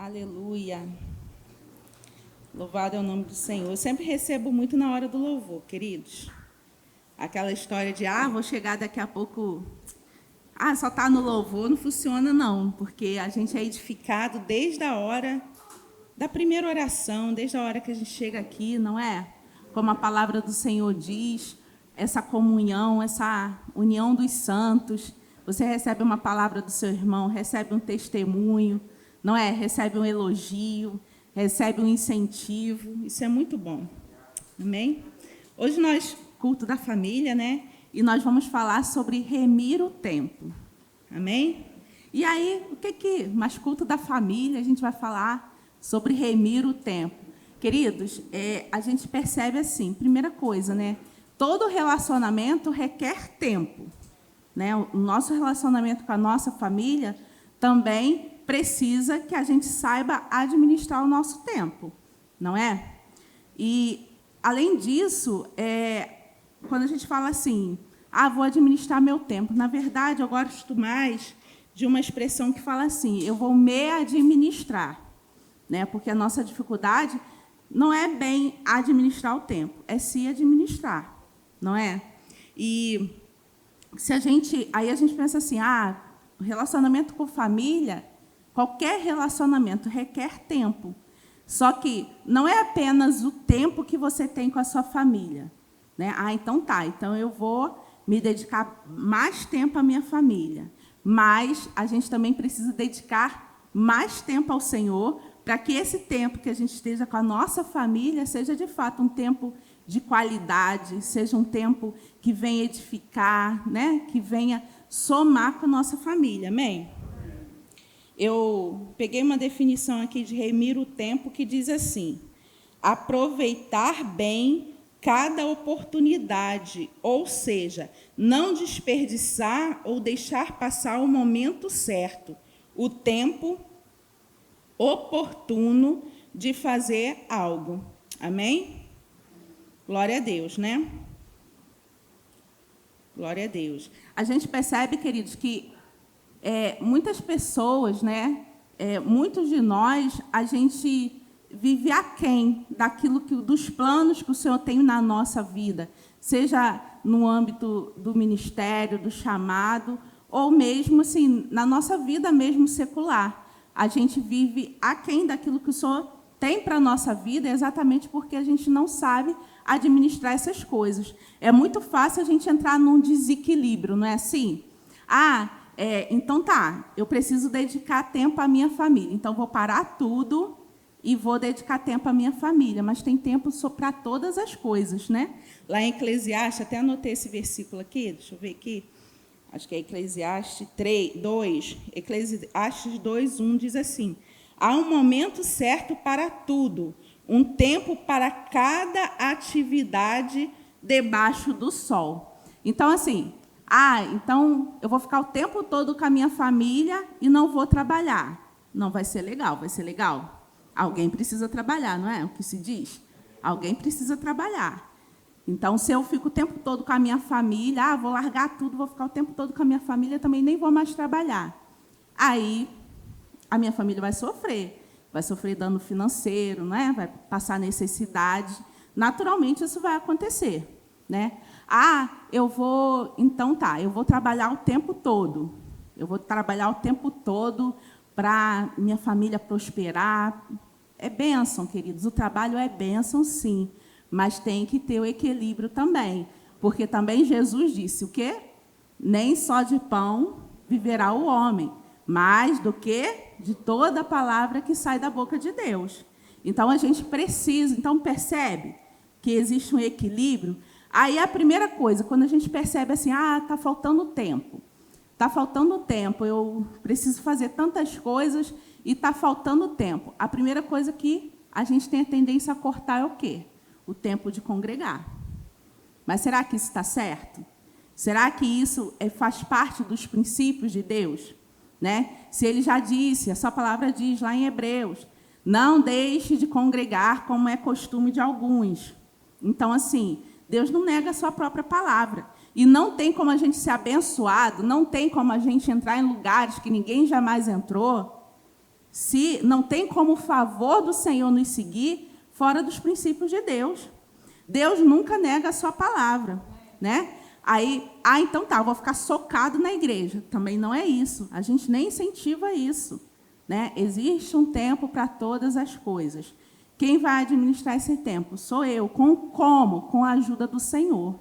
Aleluia. Louvado é o nome do Senhor. Eu sempre recebo muito na hora do louvor, queridos. Aquela história de, vou chegar daqui a pouco. Só está no louvor, não funciona não, porque a gente é edificado desde a hora da primeira oração, desde a hora que a gente chega aqui, não é? Como a palavra do Senhor diz, essa comunhão, essa união dos santos. Você recebe uma palavra do seu irmão, recebe um testemunho, não é? Recebe um elogio, recebe um incentivo. Isso é muito bom. Amém? Hoje nós, culto da família, né? E nós vamos falar sobre remir o tempo. Amém? E aí, mais culto da família, a gente vai falar sobre remir o tempo. Queridos, a gente percebe assim, primeira coisa, né? Todo relacionamento requer tempo. Né? O nosso relacionamento com a nossa família também precisa que a gente saiba administrar o nosso tempo, não é? E, além disso, quando a gente fala assim, vou administrar meu tempo, na verdade, eu gosto mais de uma expressão que fala assim, eu vou me administrar, né? Porque a nossa dificuldade não é bem administrar o tempo, é se administrar, não é? E aí a gente pensa assim, o relacionamento com família, qualquer relacionamento requer tempo. Só que não é apenas o tempo que você tem com a sua família. Né? Então eu vou me dedicar mais tempo à minha família. Mas a gente também precisa dedicar mais tempo ao Senhor para que esse tempo que a gente esteja com a nossa família seja, de fato, um tempo de qualidade, seja um tempo que venha edificar, né? Que venha somar com a nossa família. Amém? Eu peguei uma definição aqui de remir o tempo que diz assim, aproveitar bem cada oportunidade, ou seja, não desperdiçar ou deixar passar o momento certo, o tempo oportuno de fazer algo. Amém? Glória a Deus, né? Glória a Deus. A gente percebe, queridos, que muitas pessoas, né, muitos de nós, a gente vive aquém dos planos que o Senhor tem na nossa vida, seja no âmbito do ministério, do chamado, ou mesmo assim, na nossa vida mesmo secular. A gente vive aquém daquilo que o Senhor tem para a nossa vida, exatamente porque a gente não sabe administrar essas coisas. É muito fácil a gente entrar num desequilíbrio, não é assim? Então eu preciso dedicar tempo à minha família, então vou parar tudo e vou dedicar tempo à minha família, mas tem tempo para todas as coisas, né? Lá em Eclesiastes, até anotei esse versículo aqui, deixa eu ver aqui, acho que é Eclesiastes 2, Eclesiastes 2:1 diz assim, há um momento certo para tudo, um tempo para cada atividade debaixo do sol. Então, assim, então eu vou ficar o tempo todo com a minha família e não vou trabalhar. Não vai ser legal, vai ser legal? Alguém precisa trabalhar, não é o que se diz? Alguém precisa trabalhar. Então, se eu fico o tempo todo com a minha família, vou largar tudo, vou ficar o tempo todo com a minha família, também nem vou mais trabalhar. Aí, a minha família vai sofrer dano financeiro, né? Vai passar necessidade. Naturalmente, isso vai acontecer, né? Eu vou trabalhar o tempo todo. Eu vou trabalhar o tempo todo para minha família prosperar. É bênção, queridos. O trabalho é bênção, sim. Mas tem que ter o equilíbrio também. Porque também Jesus disse o quê? Nem só de pão viverá o homem, mas do que? De toda a palavra que sai da boca de Deus. Então, a gente precisa. Então, percebe que existe um equilíbrio? Aí, a primeira coisa, quando a gente percebe assim, está faltando tempo. Está faltando tempo, eu preciso fazer tantas coisas e está faltando tempo. A primeira coisa que a gente tem a tendência a cortar é o quê? O tempo de congregar. Mas será que isso está certo? Será que isso faz parte dos princípios de Deus? Né? Se ele já disse, a sua palavra diz lá em Hebreus, não deixe de congregar como é costume de alguns. Então, assim, Deus não nega a sua própria palavra. E não tem como a gente ser abençoado, não tem como a gente entrar em lugares que ninguém jamais entrou, se não tem como o favor do Senhor nos seguir fora dos princípios de Deus. Deus nunca nega a sua palavra, né? Aí, então tá, eu vou ficar socado na igreja. Também não é isso. A gente nem incentiva isso, né? Existe um tempo para todas as coisas. Quem vai administrar esse tempo? Sou eu. Como? Com a ajuda do Senhor.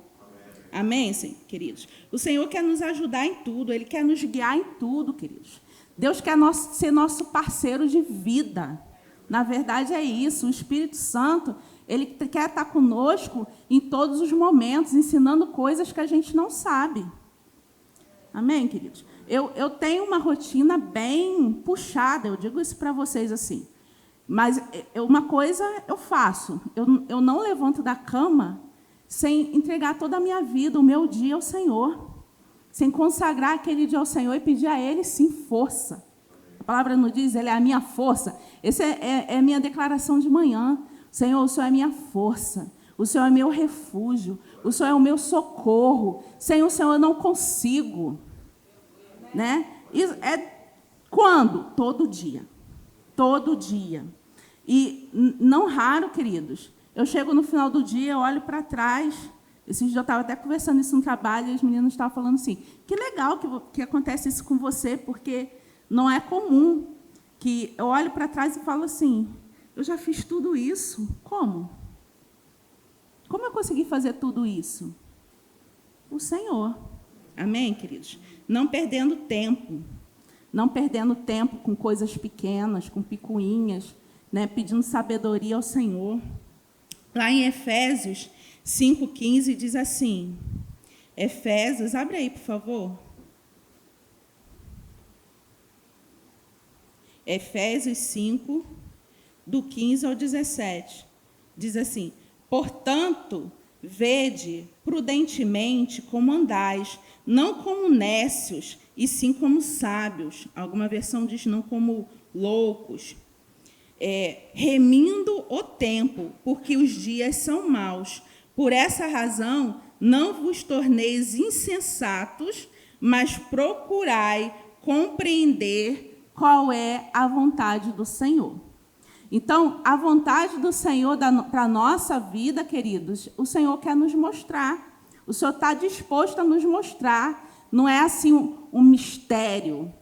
Amém, queridos? O Senhor quer nos ajudar em tudo, Ele quer nos guiar em tudo, queridos. Deus quer ser nosso parceiro de vida. Na verdade, é isso. O Espírito Santo, Ele quer estar conosco em todos os momentos, ensinando coisas que a gente não sabe. Amém, queridos? Eu tenho uma rotina bem puxada, eu digo isso para vocês assim. Mas uma coisa eu faço, eu não levanto da cama sem entregar toda a minha vida, o meu dia ao Senhor, sem consagrar aquele dia ao Senhor e pedir a Ele, sim, força. A palavra não diz, Ele é a minha força. Essa é a minha declaração de manhã. Senhor, o Senhor é minha força, o Senhor é meu refúgio, o Senhor é o meu socorro. Sem o Senhor eu não consigo. Né? Isso é quando? Todo dia. Todo dia. E não raro, queridos, eu chego no final do dia, eu olho para trás. Esses dias eu estava até conversando isso no trabalho, e os meninos estavam falando assim, que legal que acontece isso com você, porque não é comum que eu olho para trás e falo assim, eu já fiz tudo isso. Como? Como eu consegui fazer tudo isso? O Senhor. Amém, queridos? Não perdendo tempo. Não perdendo tempo com coisas pequenas, com picuinhas, né, pedindo sabedoria ao Senhor. Lá em Efésios 5,15 diz assim, Efésios, abre aí, por favor. Efésios 5, do 15 ao 17. Diz assim, portanto, vede prudentemente como andais, não como nécios, e sim como sábios. Alguma versão diz não como loucos. Remindo o tempo, porque os dias são maus. Por essa razão, não vos torneis insensatos, mas procurai compreender qual é a vontade do Senhor. Então, a vontade do Senhor para a nossa vida, queridos, o Senhor quer nos mostrar. O Senhor está disposto a nos mostrar. Não é assim um mistério.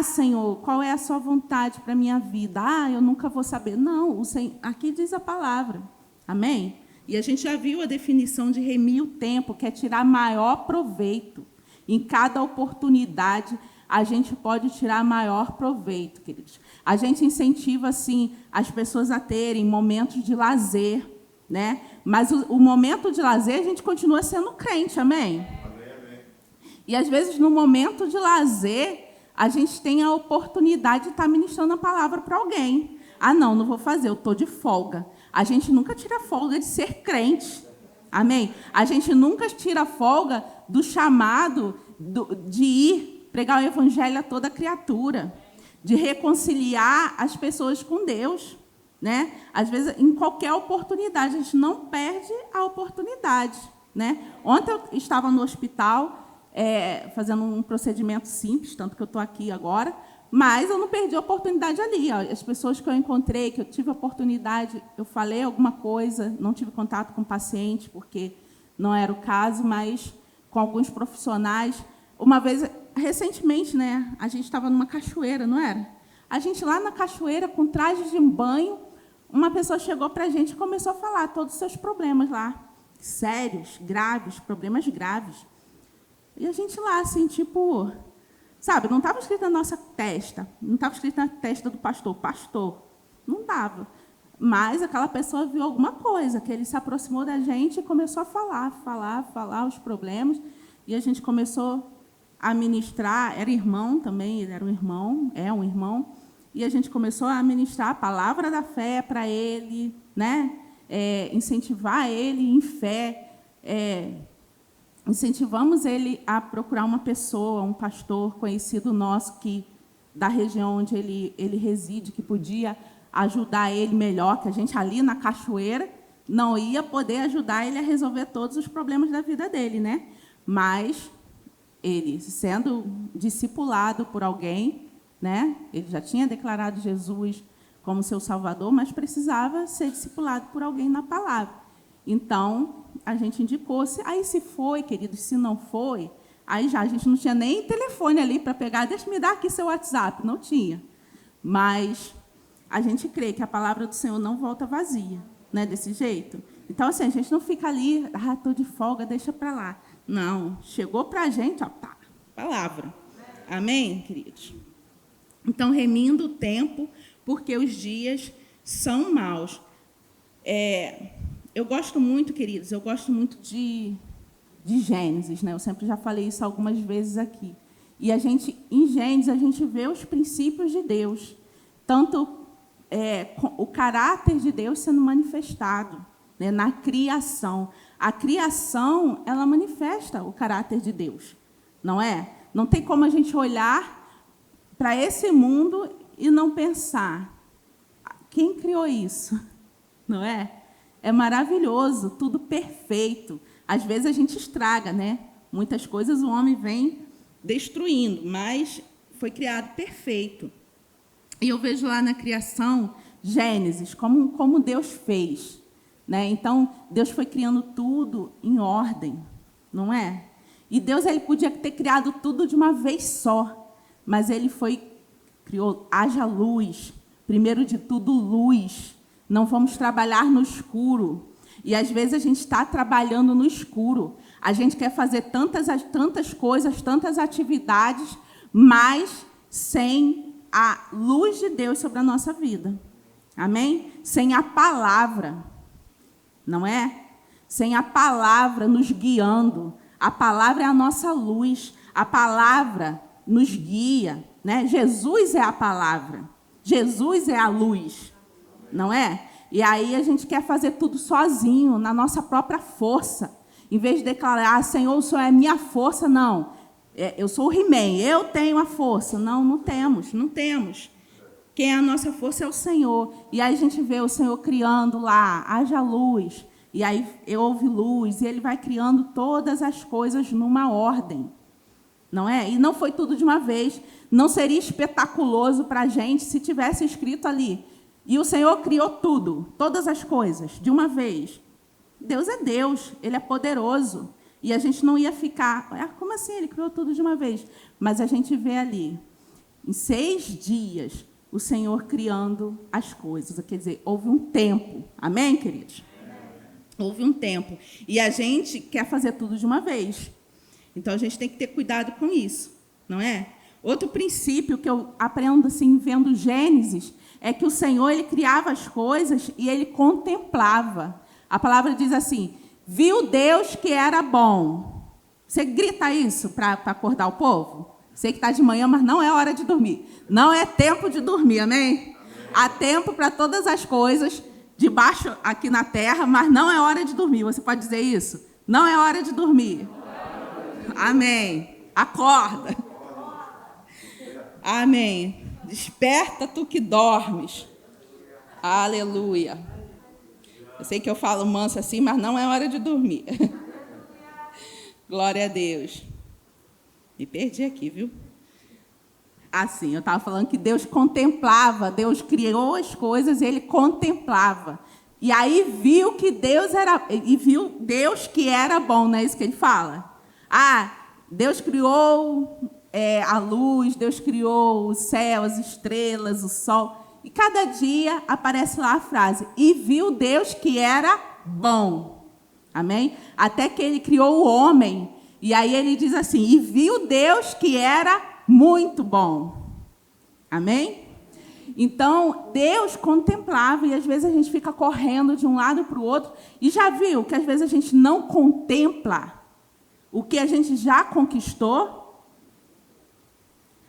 Senhor, qual é a sua vontade para a minha vida? Eu nunca vou saber. Não, o Senhor, aqui diz a palavra. Amém? E a gente já viu a definição de remir o tempo, que é tirar maior proveito. Em cada oportunidade, a gente pode tirar maior proveito, queridos. A gente incentiva, assim, as pessoas a terem momentos de lazer, né? Mas o momento de lazer, a gente continua sendo crente, amém? Amém. E, às vezes, no momento de lazer, a gente tem a oportunidade de estar ministrando a palavra para alguém. Não vou fazer, eu estou de folga. A gente nunca tira folga de ser crente. Amém? A gente nunca tira folga do chamado de ir pregar o evangelho a toda criatura, de reconciliar as pessoas com Deus. Né? Às vezes, em qualquer oportunidade, a gente não perde a oportunidade. Né? Ontem eu estava no hospital, fazendo um procedimento simples, tanto que eu estou aqui agora, mas eu não perdi a oportunidade ali. As pessoas que eu encontrei, que eu tive a oportunidade, eu falei alguma coisa, não tive contato com o paciente, porque não era o caso, mas com alguns profissionais. Uma vez, recentemente, né, a gente estava numa cachoeira, não era? A gente lá na cachoeira, com trajes de banho, uma pessoa chegou para a gente e começou a falar todos os seus problemas lá, sérios, graves, problemas graves. E a gente lá, assim, tipo, sabe, não estava escrito na nossa testa, não estava escrito na testa do pastor, não estava. mas aquela pessoa viu alguma coisa, que ele se aproximou da gente e começou a falar os problemas, e a gente começou a ministrar, era irmão também, ele era um irmão, é um irmão, e a gente começou a ministrar a palavra da fé para ele, né? Incentivar ele em fé, incentivamos ele a procurar uma pessoa, um pastor conhecido nosso, da região onde ele reside, que podia ajudar ele melhor, que a gente ali na cachoeira não ia poder ajudar ele a resolver todos os problemas da vida dele, né? Mas ele, sendo discipulado por alguém, né? Ele já tinha declarado Jesus como seu Salvador, mas precisava ser discipulado por alguém na palavra. Então, a gente indicou. Aí, se foi, queridos, se não foi, aí já a gente não tinha nem telefone ali para pegar, deixa me dar aqui seu WhatsApp. Não tinha. Mas a gente crê que a palavra do Senhor não volta vazia, né? Desse jeito. Então, assim, a gente não fica ali, estou de folga, deixa para lá. Não, chegou para a gente, ó, pá, palavra. Amém, queridos? Então, remindo o tempo, porque os dias são maus. Eu gosto muito, queridos, de Gênesis, né? Eu sempre já falei isso algumas vezes aqui. E em Gênesis, a gente vê os princípios de Deus, tanto o caráter de Deus sendo manifestado, né, na criação. A criação, ela manifesta o caráter de Deus, não é? Não tem como a gente olhar para esse mundo e não pensar, quem criou isso? Não é? É maravilhoso, tudo perfeito. Às vezes a gente estraga, né? Muitas coisas o homem vem destruindo, mas foi criado perfeito. E eu vejo lá na criação, Gênesis, como Deus fez, né? Então, Deus foi criando tudo em ordem, não é? E Deus ele podia ter criado tudo de uma vez só, mas ele criou, haja luz, primeiro de tudo, luz. Não vamos trabalhar no escuro. E, às vezes, a gente está trabalhando no escuro. A gente quer fazer tantas coisas, tantas atividades, mas sem a luz de Deus sobre a nossa vida. Amém? Sem a palavra, não é? Sem a palavra nos guiando. A palavra é a nossa luz. A palavra nos guia, né? Jesus é a palavra. Jesus é a luz, não é? E aí a gente quer fazer tudo sozinho, na nossa própria força. Em vez de declarar, Senhor, o Senhor é a minha força, não. Eu sou o He-Man, eu tenho a força. Não, não temos. Quem é a nossa força é o Senhor. E aí a gente vê o Senhor criando lá, haja luz. E aí houve luz, e Ele vai criando todas as coisas numa ordem. Não é? E não foi tudo de uma vez. Não seria espetaculoso para a gente se tivesse escrito ali. E o Senhor criou tudo, todas as coisas, de uma vez. Deus é Deus, Ele é poderoso. E a gente não ia ficar, como assim? Ele criou tudo de uma vez. Mas a gente vê ali, em 6 dias, o Senhor criando as coisas. Quer dizer, houve um tempo. Amém, queridos? Houve um tempo. E a gente quer fazer tudo de uma vez. Então, a gente tem que ter cuidado com isso, não é? Outro princípio que eu aprendo assim, vendo Gênesis, é que o Senhor ele criava as coisas e Ele contemplava. A palavra diz assim, viu Deus que era bom. Você grita isso para acordar o povo? Sei que está de manhã, mas não é hora de dormir. Não é tempo de dormir, amém? Há tempo para todas as coisas, debaixo aqui na terra, mas não é hora de dormir. Você pode dizer isso? Não é hora de dormir. Amém. Acorda. Amém. Desperta tu que dormes. Aleluia. Eu sei que eu falo manso assim, mas não é hora de dormir. Glória a Deus. Me perdi aqui, viu? Assim, eu estava falando que Deus contemplava, Deus criou as coisas, Ele contemplava. E aí viu que Deus que era bom, não é isso que Ele fala? Deus criou a luz, Deus criou o céu, as estrelas, o sol. E cada dia aparece lá a frase, e viu Deus que era bom. Amém? Até que Ele criou o homem. E aí Ele diz assim, e viu Deus que era muito bom. Amém? Então, Deus contemplava, e às vezes a gente fica correndo de um lado para o outro, e já viu que às vezes a gente não contempla o que a gente já conquistou?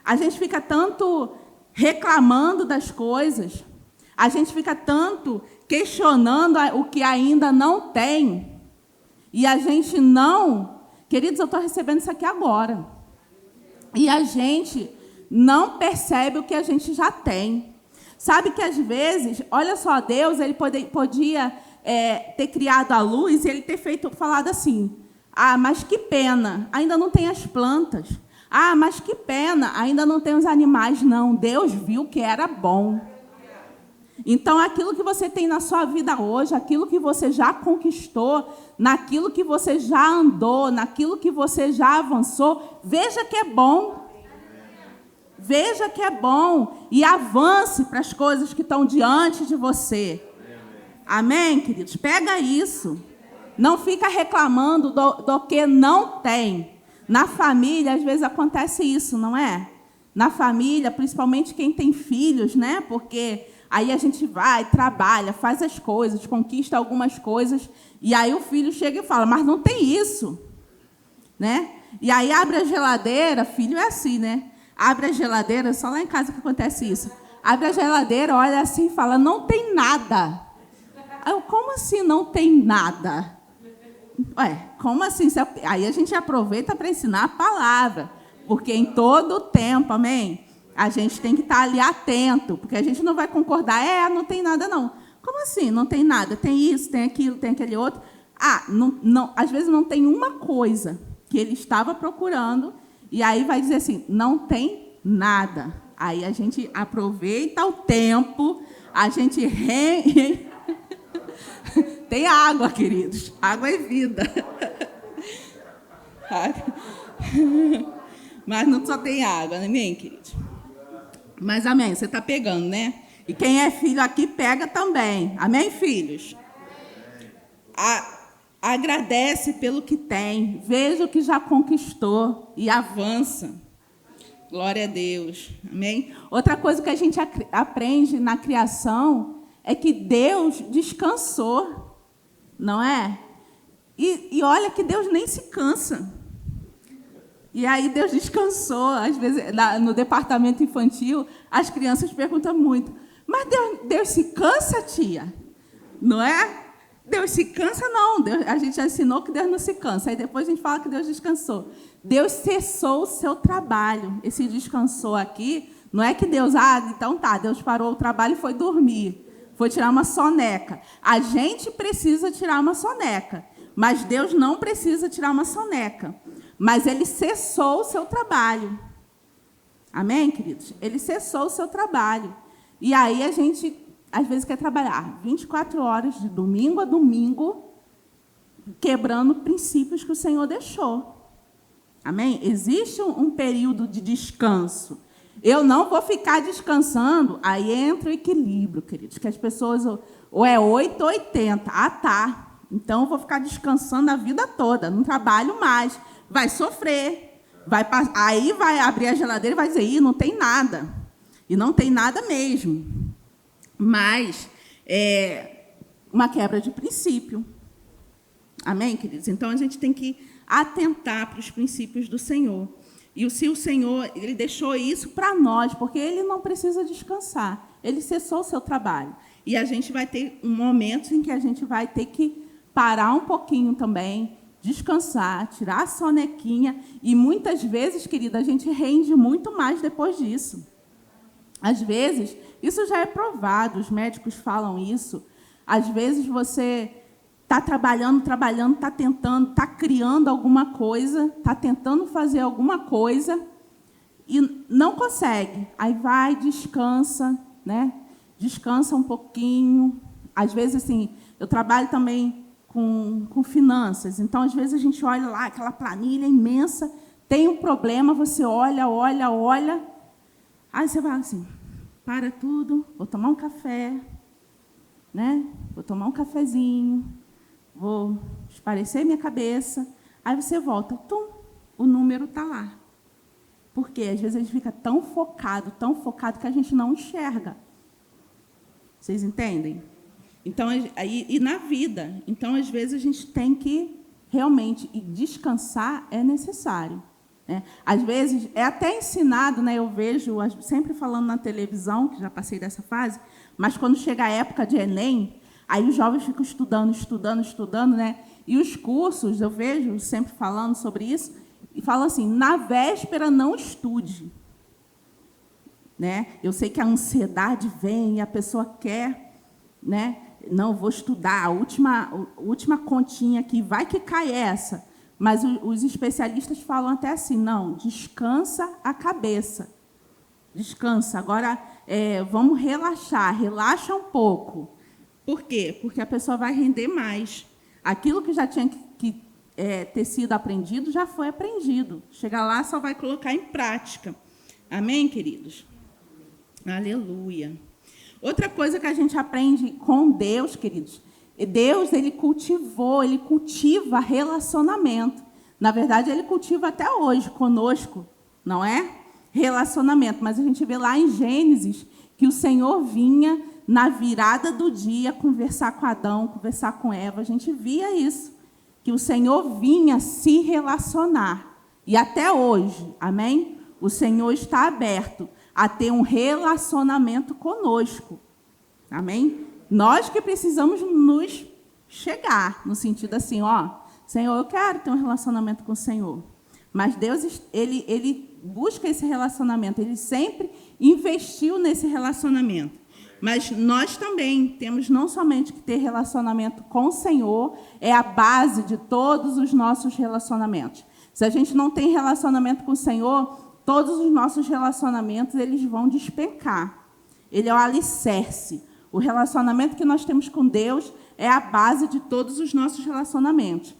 A gente fica tanto reclamando das coisas, a gente fica tanto questionando o que ainda não tem, e a gente não... Queridos, eu estou recebendo isso aqui agora. E a gente não percebe o que a gente já tem. Sabe que, às vezes, olha só, Deus ele podia ter criado a luz e ele ter falado assim, mas que pena, ainda não tem as plantas. Mas que pena, ainda não tem os animais. Não, Deus viu que era bom. Então, aquilo que você tem na sua vida hoje, aquilo que você já conquistou, naquilo que você já andou, naquilo que você já avançou, veja que é bom. Veja que é bom e avance para as coisas que estão diante de você. Amém, queridos? Pega isso. Não fica reclamando do que não tem. Na família, às vezes, acontece isso, não é? Na família, principalmente quem tem filhos, né? Porque aí a gente vai, trabalha, faz as coisas, conquista algumas coisas, e aí o filho chega e fala, mas não tem isso, né? E aí abre a geladeira, filho é assim, né? Abre a geladeira, só lá em casa que acontece isso. Abre a geladeira, olha assim e fala, não tem nada. Aí eu, como assim não tem nada? Como assim? Aí a gente aproveita para ensinar a palavra, porque em todo o tempo, amém? A gente tem que estar ali atento, porque a gente não vai concordar, não tem nada não. Como assim não tem nada? Tem isso, tem aquilo, tem aquele outro. Não, às vezes não tem uma coisa que ele estava procurando, e aí vai dizer assim, não tem nada. Aí a gente aproveita o tempo, a gente Tem água, queridos. Água é vida. Mas não só tem água, amém, queridos? Mas, amém, você está pegando, né? E quem é filho aqui, pega também. Amém, filhos? Agradece pelo que tem. Veja o que já conquistou e avança. Glória a Deus. Amém? Outra coisa que a gente aprende na criação é que Deus descansou, não é? E olha que Deus nem se cansa. E aí Deus descansou. Às vezes, no departamento infantil, as crianças perguntam muito, mas Deus se cansa, tia? Não é? Deus se cansa? Não. A gente já ensinou que Deus não se cansa. Aí depois a gente fala que Deus descansou. Deus cessou o seu trabalho. Esse descansou aqui, não é que Deus, então tá, Deus parou o trabalho e foi dormir. Foi tirar uma soneca. A gente precisa tirar uma soneca, mas Deus não precisa tirar uma soneca. Mas Ele cessou o seu trabalho. Amém, queridos? Ele cessou o seu trabalho. E aí a gente, às vezes, quer trabalhar 24 horas, de domingo a domingo, quebrando princípios que o Senhor deixou. Amém? Existe um período de descanso. Eu não vou ficar descansando, aí entra o equilíbrio, queridos, que as pessoas ou é 8 ou 80. Tá. Então, eu vou ficar descansando a vida toda, não trabalho mais. Vai sofrer. Aí vai abrir a geladeira e vai dizer, não tem nada. E não tem nada mesmo. Mas é uma quebra de princípio. Amém, queridos? Então, a gente tem que atentar para os princípios do Senhor. E se o Senhor ele deixou isso para nós, porque Ele não precisa descansar. Ele cessou o seu trabalho. E a gente vai ter momentos em que a gente vai ter que parar um pouquinho também, descansar, tirar a sonequinha. E muitas vezes, querida, a gente rende muito mais depois disso. Às vezes, isso já é provado, os médicos falam isso. Às vezes você está trabalhando, está tentando, está criando alguma coisa, está tentando fazer alguma coisa e não consegue. Aí vai, descansa, né? Descansa um pouquinho. Às vezes, assim, eu trabalho também com finanças, então, às vezes, a gente olha lá, aquela planilha imensa, tem um problema, você olha, aí você vai assim, para tudo, vou tomar um café, né? Vou tomar um cafezinho, vou esparecer minha cabeça, aí você volta, o número está lá. Por quê? Às vezes a gente fica tão focado que a gente não enxerga. Vocês entendem? Então, e na vida. Então, às vezes, a gente tem que realmente descansar é necessário. Né? Às vezes, é até ensinado, né? Eu vejo, sempre falando na televisão, que já passei dessa fase, mas quando chega a época de Enem, aí os jovens ficam estudando, né? E os cursos, eu vejo sempre falando sobre isso, e falam assim, na véspera não estude. Né? Eu sei que a ansiedade vem e a pessoa quer, né? Não, vou estudar, a última continha aqui, vai que cai essa. Mas os especialistas falam até assim, não, descansa a cabeça. Descansa. Agora, vamos relaxar, relaxa um pouco. Por quê? Porque a pessoa vai render mais. Aquilo que já tinha que ter sido aprendido, já foi aprendido. Chegar lá, só vai colocar em prática. Amém, queridos? Aleluia. Outra coisa que a gente aprende com Deus, queridos, Deus, ele cultiva relacionamento. Na verdade, ele cultiva até hoje conosco, não é? Relacionamento. Mas a gente vê lá em Gênesis que o Senhor vinha na virada do dia conversar com Adão, conversar com Eva. A gente via isso, que o Senhor vinha se relacionar. E até hoje, amém? O Senhor está aberto a ter um relacionamento conosco. Amém? Nós que precisamos nos chegar, no sentido assim, ó, Senhor, eu quero ter um relacionamento com o Senhor. Mas Deus, ele busca esse relacionamento, ele sempre investiu nesse relacionamento. Mas nós também temos não somente que ter relacionamento com o Senhor, é a base de todos os nossos relacionamentos. Se a gente não tem relacionamento com o Senhor, todos os nossos relacionamentos eles vão despencar. Ele é o alicerce. O relacionamento que nós temos com Deus é a base de todos os nossos relacionamentos.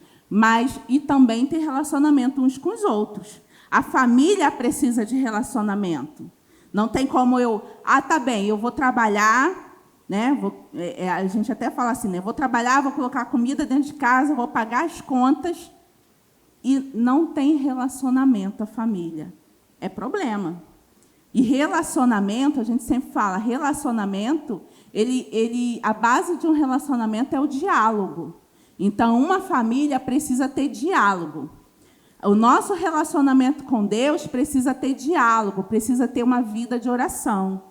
E também ter relacionamento uns com os outros. A família precisa de relacionamento. Não tem como tá bem, eu vou trabalhar, né? A gente até fala assim, né? Vou trabalhar, vou colocar comida dentro de casa, vou pagar as contas, e não tem relacionamento a família. É problema. E relacionamento, a gente sempre fala, relacionamento, a base de um relacionamento é o diálogo. Então, uma família precisa ter diálogo. O nosso relacionamento com Deus precisa ter diálogo, precisa ter uma vida de oração.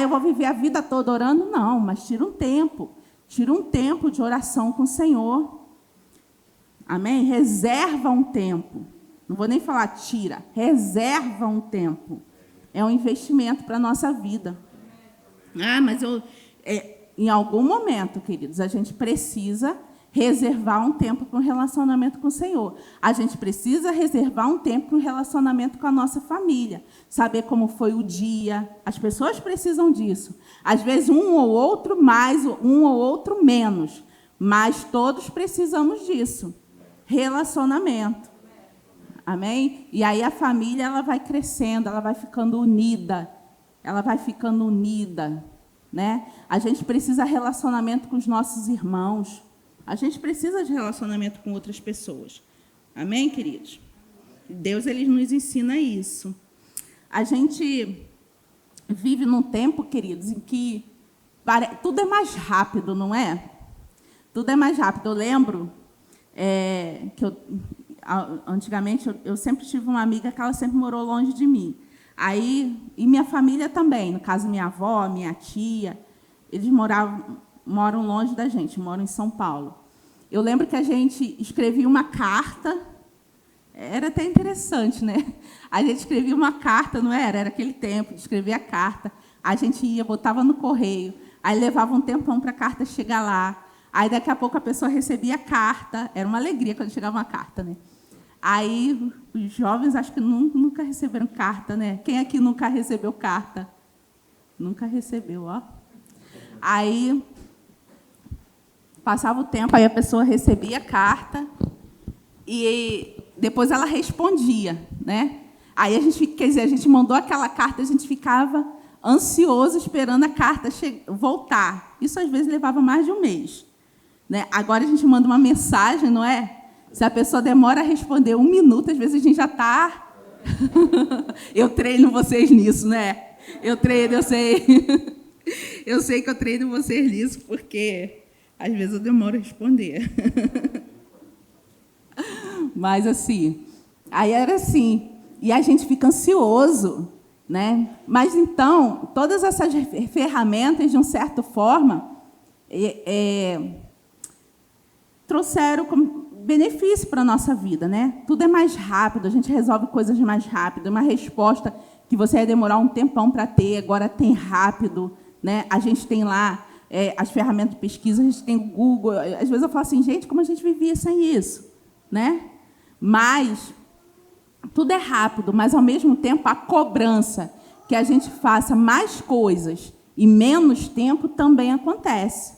Eu vou viver a vida toda orando? Não, mas tira um tempo. Tira um tempo de oração com o Senhor. Amém? Reserva um tempo. Não vou nem falar tira, reserva um tempo. É um investimento para a nossa vida. Mas em algum momento, queridos, a gente precisa reservar um tempo para um relacionamento com o Senhor. A gente precisa reservar um tempo para um relacionamento com a nossa família. Saber como foi o dia. As pessoas precisam disso. Às vezes, um ou outro mais, um ou outro menos. Mas todos precisamos disso. Relacionamento. Amém? E aí a família ela vai crescendo, ela vai ficando unida. Ela vai ficando unida. Né? A gente precisa de relacionamento com os nossos irmãos. A gente precisa de relacionamento com outras pessoas. Amém, queridos? Deus ele nos ensina isso. A gente vive num tempo, queridos, em que tudo é mais rápido, não é? Tudo é mais rápido. Eu lembro que antigamente eu sempre tive uma amiga que ela sempre morou longe de mim. E minha família também, no caso minha avó, minha tia, eles moram longe da gente, moram em São Paulo. Eu lembro que a gente escrevia uma carta, era até interessante, né? A gente escrevia uma carta, não era? Era aquele tempo de escrever a carta. A gente ia, botava no correio, aí levava um tempão para a carta chegar lá. Aí, daqui a pouco, a pessoa recebia a carta. Era uma alegria quando chegava uma carta, né? Aí, os jovens, acho que nunca receberam carta, né? Quem aqui nunca recebeu carta? Nunca recebeu, ó. Aí, passava o tempo, aí a pessoa recebia a carta e depois ela respondia, né? Aí a gente mandou aquela carta, a gente ficava ansioso esperando a carta voltar. Isso às vezes levava mais de um mês, né? Agora a gente manda uma mensagem, não é? Se a pessoa demora a responder 1 minuto, às vezes a gente já está. Eu treino vocês nisso, né? Eu treino, eu sei. Eu sei que eu treino vocês nisso, porque às vezes eu demoro a responder. Mas assim, aí era assim, e a gente fica ansioso, né? Mas então, todas essas ferramentas, de uma certa forma, trouxeram como benefício para a nossa vida, né? Tudo é mais rápido, a gente resolve coisas mais rápido, uma resposta que você ia demorar um tempão para ter, agora tem rápido, né? A gente tem lá as ferramentas de pesquisa, a gente tem o Google. Às vezes eu falo assim, gente, como a gente vivia sem isso, né? Mas tudo é rápido, mas, ao mesmo tempo, a cobrança que a gente faça mais coisas e menos tempo também acontece,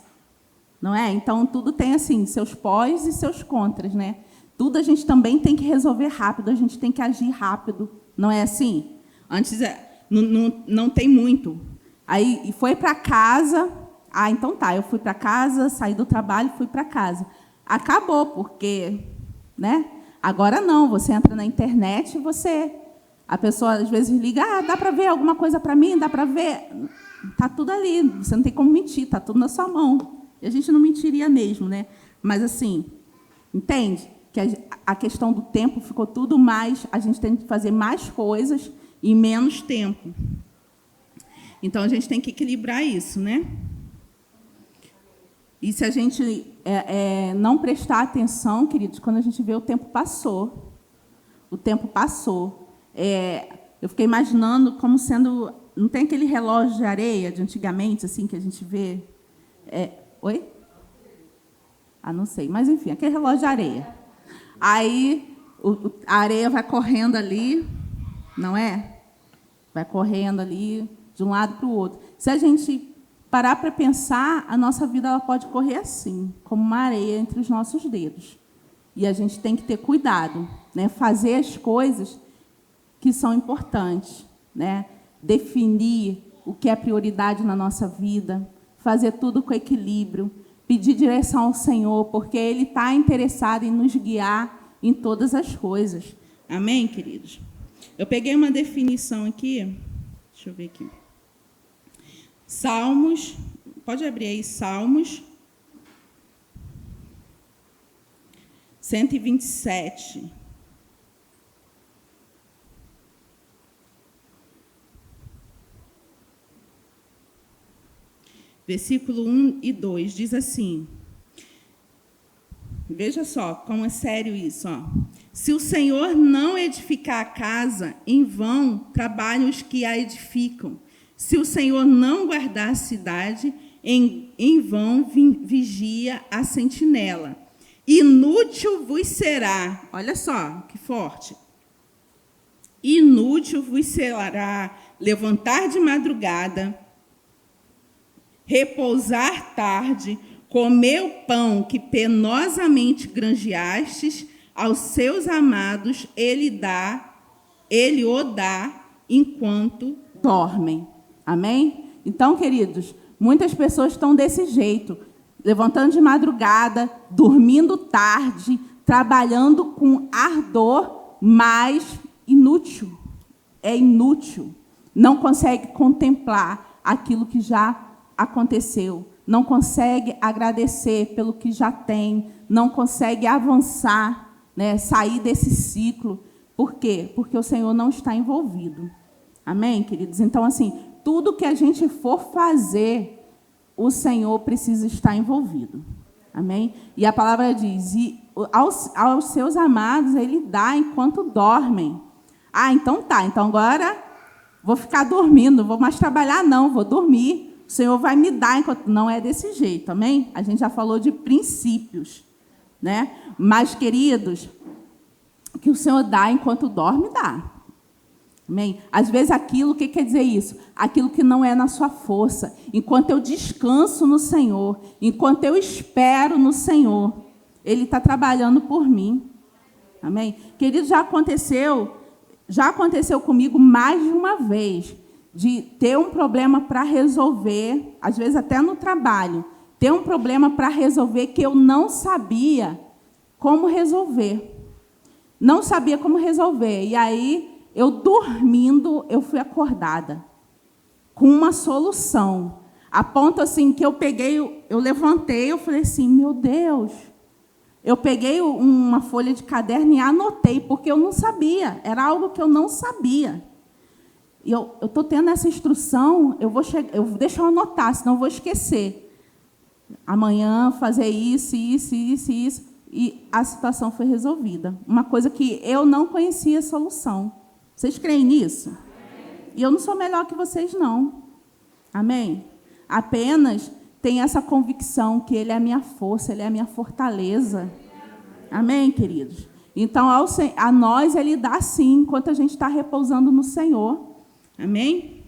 não é? Então, tudo tem, assim, seus pós e seus contras, né? Tudo a gente também tem que resolver rápido, a gente tem que agir rápido, não é assim? Antes, não tem muito. Aí, foi para casa, então tá, eu fui para casa, saí do trabalho, fui para casa. Acabou, porque, né? Agora não, você entra na internet, a pessoa às vezes liga, dá para ver alguma coisa para mim? Dá para ver? Está tudo ali, você não tem como mentir, está tudo na sua mão. E a gente não mentiria mesmo, né? Mas, assim, entende? Que a questão do tempo ficou tudo mais, a gente tem que fazer mais coisas em menos tempo. Então, a gente tem que equilibrar isso, né? E se a gente não prestar atenção, queridos, quando a gente vê, o tempo passou. O tempo passou. Eu fiquei imaginando como sendo... Não tem aquele relógio de areia de antigamente, assim, que a gente vê... Oi? Não sei. Mas, enfim, aquele relógio de areia. Aí, a areia vai correndo ali, não é? Vai correndo ali, de um lado para o outro. Se a gente parar para pensar, a nossa vida ela pode correr assim, como uma areia entre os nossos dedos. E a gente tem que ter cuidado, né? Fazer as coisas que são importantes, né? Definir o que é prioridade na nossa vida, fazer tudo com equilíbrio, pedir direção ao Senhor, porque Ele está interessado em nos guiar em todas as coisas. Amém, queridos? Eu peguei uma definição aqui, deixa eu ver aqui. Salmos, pode abrir aí, Salmos 127. Versículo 1 e 2, diz assim, veja só como é sério isso, ó. Se o Senhor não edificar a casa, em vão trabalham os que a edificam. Se o Senhor não guardar a cidade, em vão vigia a sentinela. Inútil vos será, olha só, que forte. Inútil vos será levantar de madrugada, repousar tarde, comer o pão que penosamente granjeastes aos seus amados, ele o dá enquanto dormem. Amém? Então, queridos, muitas pessoas estão desse jeito, levantando de madrugada, dormindo tarde, trabalhando com ardor, mas inútil. É inútil. Não consegue contemplar aquilo que já aconteceu. Não consegue agradecer pelo que já tem. Não consegue avançar, né, sair desse ciclo. Por quê? Porque o Senhor não está envolvido. Amém, queridos? Então, assim, tudo que a gente for fazer, o Senhor precisa estar envolvido. Amém? E a palavra diz, e aos seus amados Ele dá enquanto dormem. Então tá, então agora vou ficar dormindo, não vou mais trabalhar não, vou dormir. O Senhor vai me dar enquanto... Não é desse jeito, amém? A gente já falou de princípios, né? Mas, queridos, o que o Senhor dá enquanto dorme, dá. Amém? Às vezes aquilo, o que quer dizer isso? Aquilo que não é na sua força. Enquanto eu descanso no Senhor, enquanto eu espero no Senhor, Ele está trabalhando por mim. Amém? Querido, já aconteceu comigo mais de uma vez, de ter um problema para resolver, às vezes até no trabalho, ter um problema para resolver que eu não sabia como resolver. Não sabia como resolver. E aí, eu dormindo, eu fui acordada com uma solução. A ponto assim que eu levantei, eu falei assim, meu Deus. Eu peguei uma folha de caderno e anotei, porque eu não sabia, era algo que eu não sabia. E eu estou tendo essa instrução, deixa eu anotar, senão eu vou esquecer. Amanhã fazer isso, isso, isso, isso. E a situação foi resolvida. Uma coisa que eu não conhecia a solução. Vocês creem nisso? E eu não sou melhor que vocês, não. Amém? Apenas tenho essa convicção que Ele é a minha força, Ele é a minha fortaleza. Amém, queridos? Então, a nós Ele dá sim, enquanto a gente está repousando no Senhor. Amém?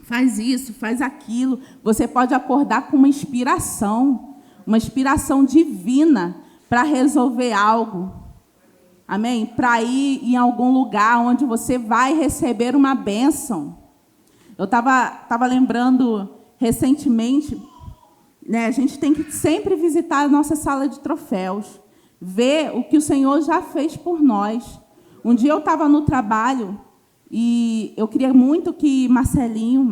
Faz isso, faz aquilo. Você pode acordar com uma inspiração divina para resolver algo. Amém? Para ir em algum lugar onde você vai receber uma bênção. Eu estava lembrando recentemente, né, a gente tem que sempre visitar a nossa sala de troféus, ver o que o Senhor já fez por nós. Um dia eu estava no trabalho e eu queria muito que Marcelinho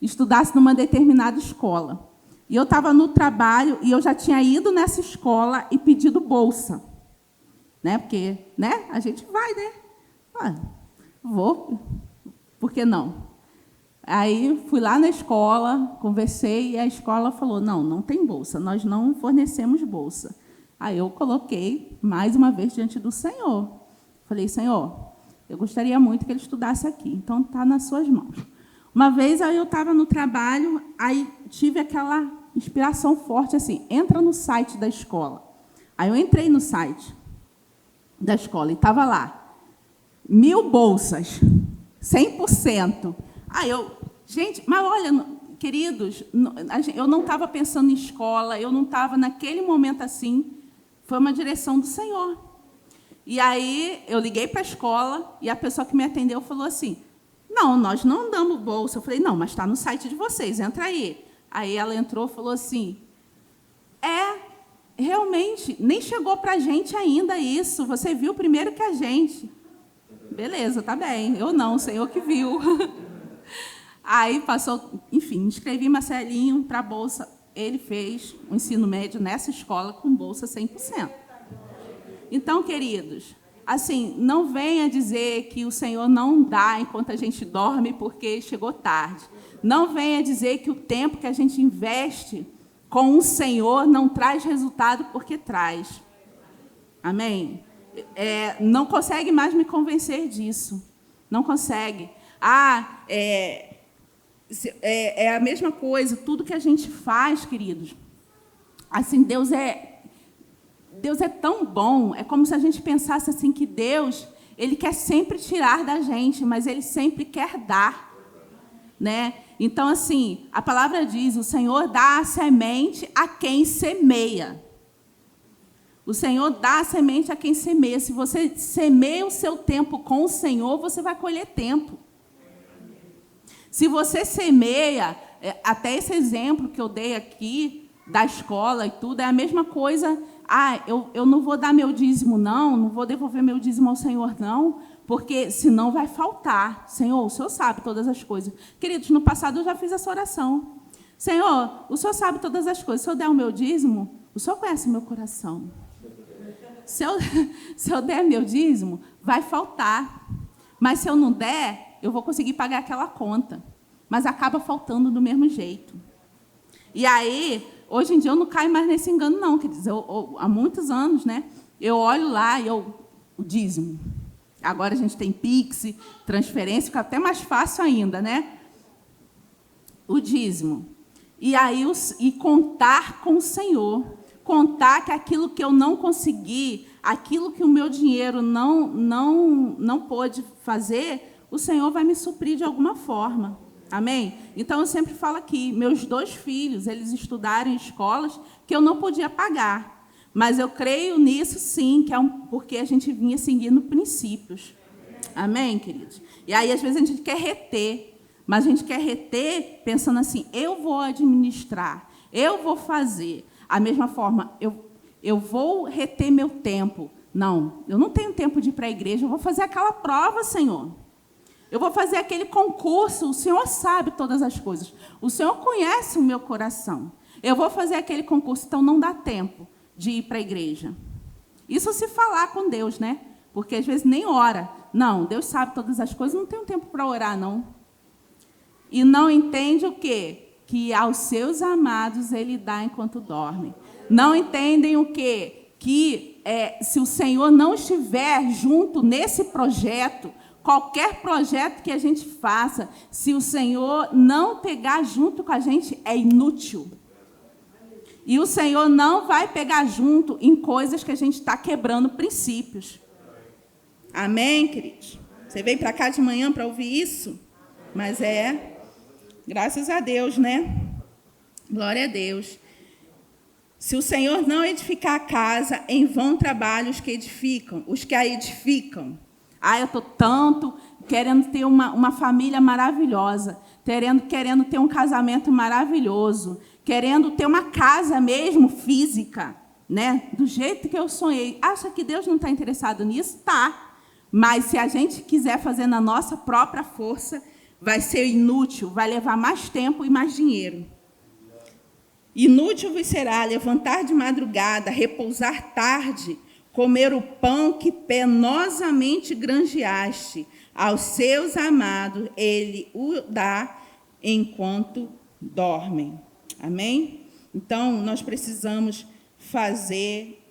estudasse numa determinada escola. E eu estava no trabalho e eu já tinha ido nessa escola e pedido bolsa. Né? Porque, né, a gente vai, né? Vou, por que não? Aí fui lá na escola, conversei e a escola falou, não tem bolsa, nós não fornecemos bolsa. Aí eu coloquei mais uma vez diante do Senhor. Falei, Senhor, eu gostaria muito que ele estudasse aqui, então está nas suas mãos. Uma vez aí eu estava no trabalho, aí tive aquela inspiração forte assim, entra no site da escola. Aí eu entrei no site da escola e estava lá, 1000 bolsas, 100%. Aí gente, mas olha, queridos, eu não estava pensando em escola, eu não estava naquele momento assim, foi uma direção do Senhor. E aí eu liguei para a escola e a pessoa que me atendeu falou assim, não, nós não damos bolsa. Eu falei, não, mas está no site de vocês, entra aí. Aí ela entrou e falou assim, realmente, nem chegou para a gente ainda isso, você viu primeiro que a gente. Beleza, tá bem, eu não, o Senhor que viu. Aí passou, enfim, inscrevi Marcelinho para a bolsa, ele fez o ensino médio nessa escola com bolsa 100%. Então, queridos, assim, não venha dizer que o Senhor não dá enquanto a gente dorme porque chegou tarde. Não venha dizer que o tempo que a gente investe com o Senhor não traz resultado porque traz. Amém? Não consegue mais me convencer disso. Não consegue. É a mesma coisa, tudo que a gente faz, queridos. Assim, Deus é tão bom, é como se a gente pensasse assim que Deus, Ele quer sempre tirar da gente, mas Ele sempre quer dar, né? Então, assim, a palavra diz, o Senhor dá a semente a quem semeia. O Senhor dá a semente a quem semeia. Se você semeia o seu tempo com o Senhor, você vai colher tempo. Se você semeia, até esse exemplo que eu dei aqui, da escola e tudo, é a mesma coisa. Eu não vou dar meu dízimo, não vou devolver meu dízimo ao Senhor, não, porque senão vai faltar. Senhor, o Senhor sabe todas as coisas. Queridos, no passado eu já fiz essa oração. Senhor, o Senhor sabe todas as coisas. Se eu der o meu dízimo, o Senhor conhece o meu coração. Se eu der meu dízimo, vai faltar. Mas se eu não der, eu vou conseguir pagar aquela conta. Mas acaba faltando do mesmo jeito. E aí, hoje em dia, eu não caio mais nesse engano, não. Quer dizer, há muitos anos, né, eu olho lá e o dízimo. Agora a gente tem Pix, transferência, fica até mais fácil ainda, né? O dízimo. E aí, contar com o Senhor. Contar que aquilo que eu não consegui, aquilo que o meu dinheiro não pôde fazer, o Senhor vai me suprir de alguma forma. Amém? Então, eu sempre falo aqui, meus 2 filhos, eles estudaram em escolas que eu não podia pagar. Mas eu creio nisso, sim, que porque a gente vinha seguindo princípios. Amém, queridos? E aí, às vezes, a gente quer reter. Mas a gente quer reter pensando assim, eu vou administrar, eu vou fazer. A mesma forma, eu vou reter meu tempo. Não, eu não tenho tempo de ir para a igreja, eu vou fazer aquela prova, Senhor. Eu vou fazer aquele concurso, o Senhor sabe todas as coisas. O Senhor conhece o meu coração. Eu vou fazer aquele concurso, então não dá tempo de ir para a igreja. Isso se falar com Deus, né? Porque às vezes nem ora. Não, Deus sabe todas as coisas, não tenho tempo para orar, não. E não entende o quê? Que aos seus amados Ele dá enquanto dorme. Não entendem o quê? Que se o Senhor não estiver junto nesse projeto, qualquer projeto que a gente faça, se o Senhor não pegar junto com a gente, é inútil. E o Senhor não vai pegar junto em coisas que a gente está quebrando princípios. Amém, queridos? Você veio para cá de manhã para ouvir isso? Mas graças a Deus, né? Glória a Deus. Se o Senhor não edificar a casa, em vão trabalham os que a edificam. Eu estou tanto querendo ter uma família maravilhosa, querendo ter um casamento maravilhoso, querendo ter uma casa mesmo física, né? Do jeito que eu sonhei. Acha que Deus não está interessado nisso? Tá. Mas se a gente quiser fazer na nossa própria força, vai ser inútil, vai levar mais tempo e mais dinheiro. Inútil vos será levantar de madrugada, repousar tarde, comer o pão que penosamente granjeaste. Aos seus amados Ele o dá enquanto dormem. Amém? Então, nós precisamos fazer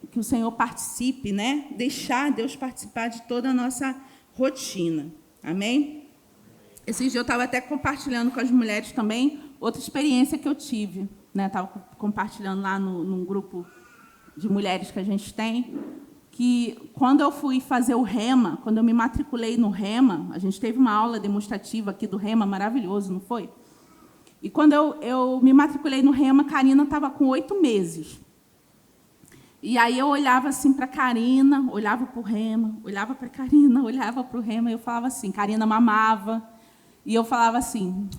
que o Senhor participe, né? Deixar Deus participar de toda a nossa rotina. Amém? Esse dia eu estava até compartilhando com as mulheres também outra experiência que eu tive. Estava compartilhando lá num grupo de mulheres que a gente tem, que quando eu fui fazer o Rema, quando eu me matriculei no Rema, a gente teve uma aula demonstrativa aqui do Rema, maravilhoso, não foi? E quando eu me matriculei no Rema, a Karina estava com 8 meses. E aí eu olhava assim para a Karina, olhava para o Rema, olhava para a Karina, olhava para o Rema, e eu falava assim, Karina mamava, e eu falava assim,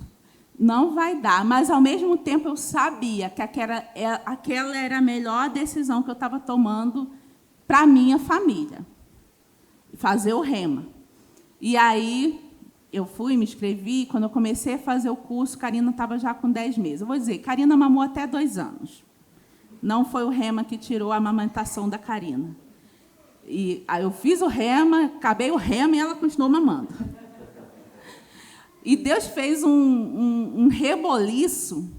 não vai dar, mas ao mesmo tempo eu sabia que aquela era a melhor decisão que eu estava tomando para a minha família, fazer o Rema. E aí eu fui, me inscrevi, quando eu comecei a fazer o curso, Karina estava já com 10 meses. Eu vou dizer, Karina mamou até 2 anos. Não foi o Rema que tirou a amamentação da Karina. E aí eu fiz o Rema, acabei o Rema e ela continuou mamando. E Deus fez um reboliço,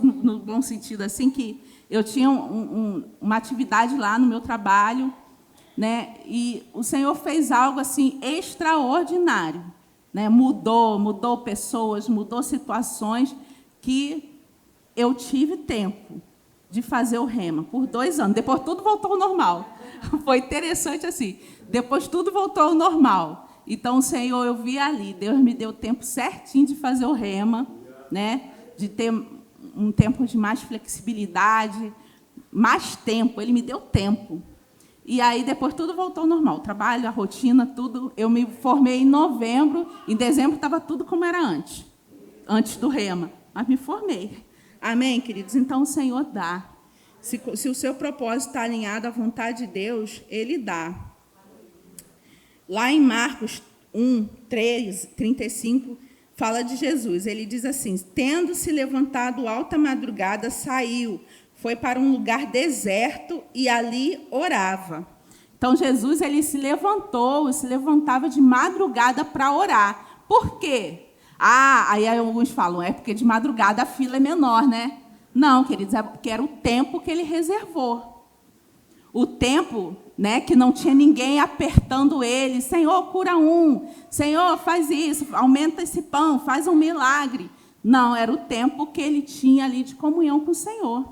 no bom sentido, assim, que eu tinha uma atividade lá no meu trabalho, né? E o Senhor fez algo assim extraordinário, né? Mudou pessoas, mudou situações que eu tive tempo de fazer o Rema por 2 anos. Depois tudo voltou ao normal. Foi interessante assim. Depois tudo voltou ao normal. Então, o Senhor, eu vi ali, Deus me deu o tempo certinho de fazer o Rema, né? De ter um tempo de mais flexibilidade, mais tempo. Ele me deu tempo. E aí, depois, tudo voltou ao normal. O trabalho, a rotina, tudo. Eu me formei em novembro. Em dezembro, estava tudo como era antes do Rema. Mas me formei. Amém, queridos? Então, o Senhor dá. Se o seu propósito está alinhado à vontade de Deus, Ele dá. Lá em Marcos 1:35, fala de Jesus. Ele diz assim, tendo se levantado alta madrugada, saiu, foi para um lugar deserto e ali orava. Então, Jesus ele se levantava de madrugada para orar. Por quê? Aí alguns falam, é porque de madrugada a fila é menor, né? Não, queridos, é porque era o tempo que ele reservou. O tempo, né, que não tinha ninguém apertando ele. Senhor, cura um. Senhor, faz isso. Aumenta esse pão. Faz um milagre. Não, era o tempo que ele tinha ali de comunhão com o Senhor.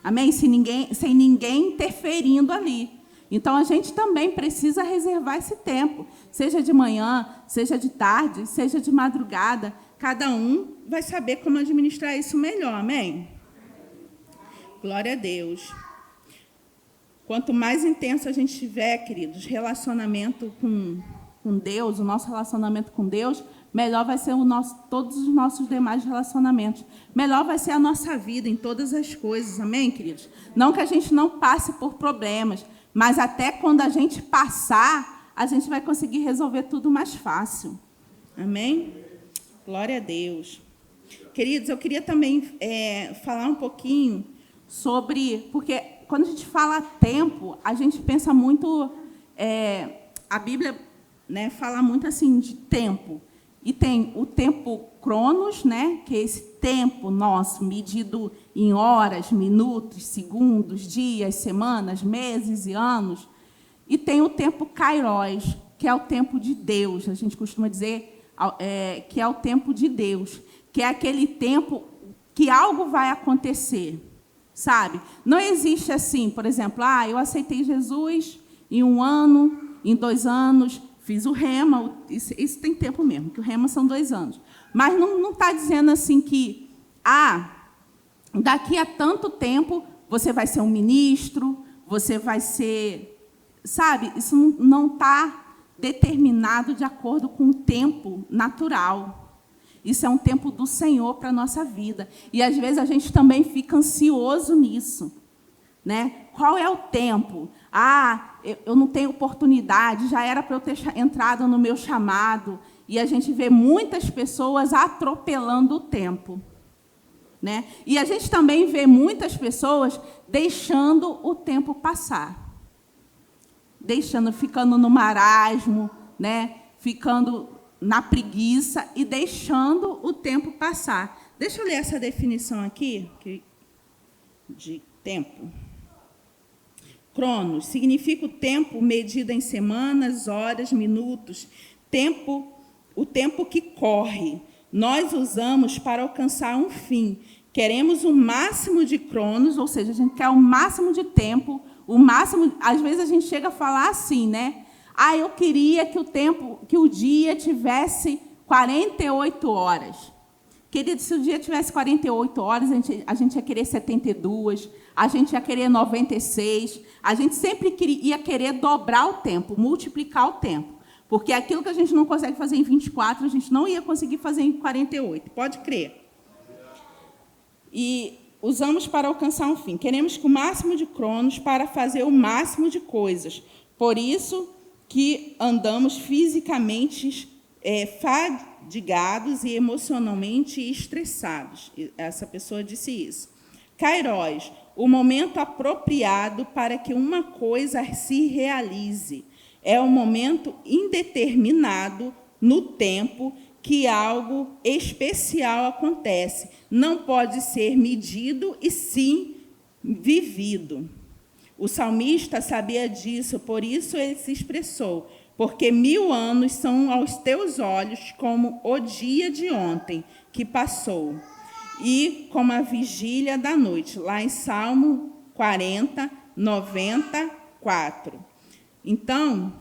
Amém? Sem ninguém interferindo ali. Então, a gente também precisa reservar esse tempo. Seja de manhã, seja de tarde, seja de madrugada. Cada um vai saber como administrar isso melhor. Amém? Glória a Deus. Quanto mais intenso a gente tiver, queridos, relacionamento com Deus, o nosso relacionamento com Deus, melhor vai ser todos os nossos demais relacionamentos. Melhor vai ser a nossa vida em todas as coisas, amém, queridos? Não que a gente não passe por problemas, mas até quando a gente passar, a gente vai conseguir resolver tudo mais fácil. Amém? Glória a Deus. Queridos, eu queria também falar um pouquinho sobre... Porque quando a gente fala tempo, a gente pensa muito... a Bíblia, né, fala muito assim de tempo. E tem o tempo cronos, né, que é esse tempo nosso, medido em horas, minutos, segundos, dias, semanas, meses e anos. E tem o tempo kairos, que é o tempo de Deus. A gente costuma dizer que é o tempo de Deus, que é aquele tempo que algo vai acontecer, sabe? Não existe assim, por exemplo, eu aceitei Jesus em 1 ano, em 2 anos, fiz o rema, isso tem tempo mesmo, que o rema são 2 anos. Mas não está dizendo assim que, daqui a tanto tempo você vai ser um ministro, você vai ser... Sabe, isso não está determinado de acordo com o tempo natural. Isso é um tempo do Senhor para a nossa vida. E, às vezes, a gente também fica ansioso nisso. Né? Qual é o tempo? Eu não tenho oportunidade, já era para eu ter entrado no meu chamado. E a gente vê muitas pessoas atropelando o tempo. Né? E a gente também vê muitas pessoas deixando o tempo passar. Ficando no marasmo, né? Ficando na preguiça e deixando o tempo passar. Deixa eu ler essa definição aqui de tempo. Cronos significa o tempo medido em semanas, horas, minutos, o tempo que corre. Nós usamos para alcançar um fim. Queremos o máximo de cronos, ou seja, a gente quer o máximo de tempo, o máximo. Às vezes a gente chega a falar assim, né? Eu queria que o dia tivesse 48 horas. Querido, se o dia tivesse 48 horas, a gente ia querer 72, a gente ia querer 96, a gente sempre ia querer dobrar o tempo, multiplicar o tempo. Porque aquilo que a gente não consegue fazer em 24, a gente não ia conseguir fazer em 48, pode crer. E usamos para alcançar um fim. Queremos que o máximo de cronos para fazer o máximo de coisas. Por isso que andamos fisicamente fadigados e emocionalmente estressados. Essa pessoa disse isso. Kairos, o momento apropriado para que uma coisa se realize. É um momento indeterminado no tempo que algo especial acontece. Não pode ser medido e sim vivido. O salmista sabia disso, por isso ele se expressou: porque 1000 anos são aos teus olhos como o dia de ontem que passou, e como a vigília da noite, lá em Salmo 40, 94. Então,